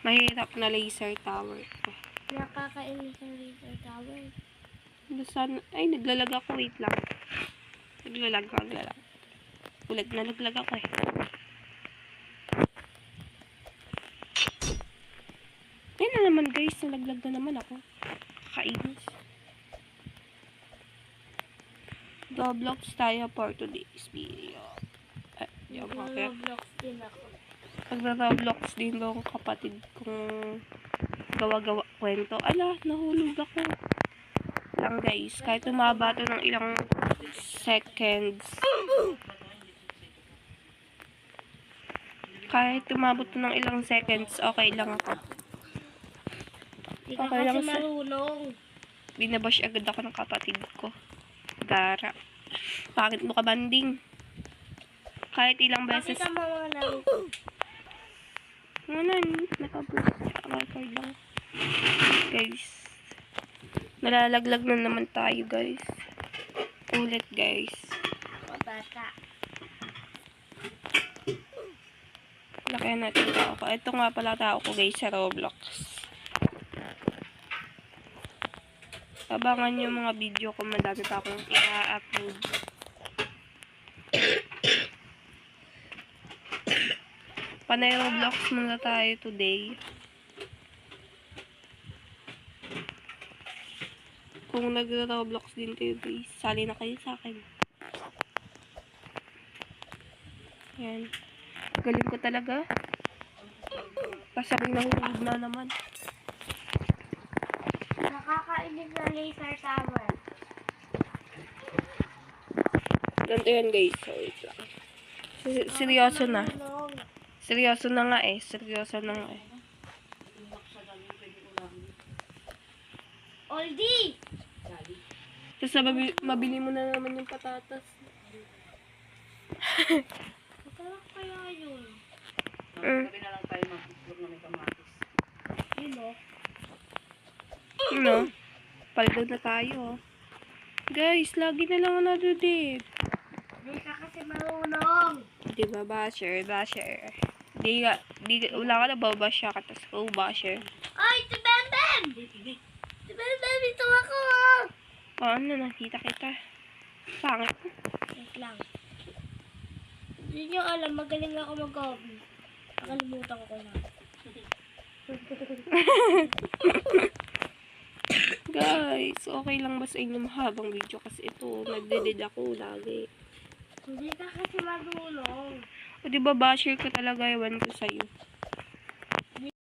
Mahirap na laser tower to. Nakakainis ang laser tower. Ay, naglalag ako. Wait lang. Naglalag. Ulit na naglag ako eh. Yan na naman guys. Nalaglag na naman ako. Kakainis. Roblox tayo for today's video. Roblox din ako. Pag-Roblox din daw ang kapatid kong gawa-gawa kwento. Ala, nahulog ako. Lang guys, kahit tumaba to ng ilang seconds. Kahit tumabot to ng ilang seconds, okay lang ako. Hindi ka kasi marunong. Binabash agad ako ng kapatid ko. Gara. Bakit mo ka banding? Kahit ilang beses. Pakita mo mga namin. Nakabulat siya. Record lang. Guys. Nalalaglag na naman tayo, guys. Ulit, guys. O, bata. Lakayan natin tao ko. Ito nga pala tao ko, guys, sa Roblox. Abangan nyo mga video ko. Madami pa akong i-upload. Panay Roblox muna tayo today. Kung nag-Roblox din kayo guys, sali na kayo sa akin. Yan. Galing ko talaga. Pasabing nahulog na naman. Nakakainis na laser tower. Ganito yan guys. So, wait lang. Seryoso na. Seryoso na nga eh. Oldie! Tapos mabili mo na naman yung patatas. Magkala kaya yun? Sabi na lang tayo mag-itlog na may kamatis. Ano? Paldo na tayo. Guys, lagi na lang nadudip. Hindi ka kasi marunong. Diba, basher. Wala ka na babash ka, tapos ko basher. Ay, si Bembem! Si Bembem, ito ako ah! Paano, nakita kita. Pangit. Wait lang. Hindi nyo alam, magaling ako mag-hobby. Nakalimutan ko na. Guys, okay lang ba sa inyo mahabang video? Kasi ito, nagdeded ako lagi. Hindi ka kasi marunong. O diba, basher ko talaga, ewan ko sa'yo.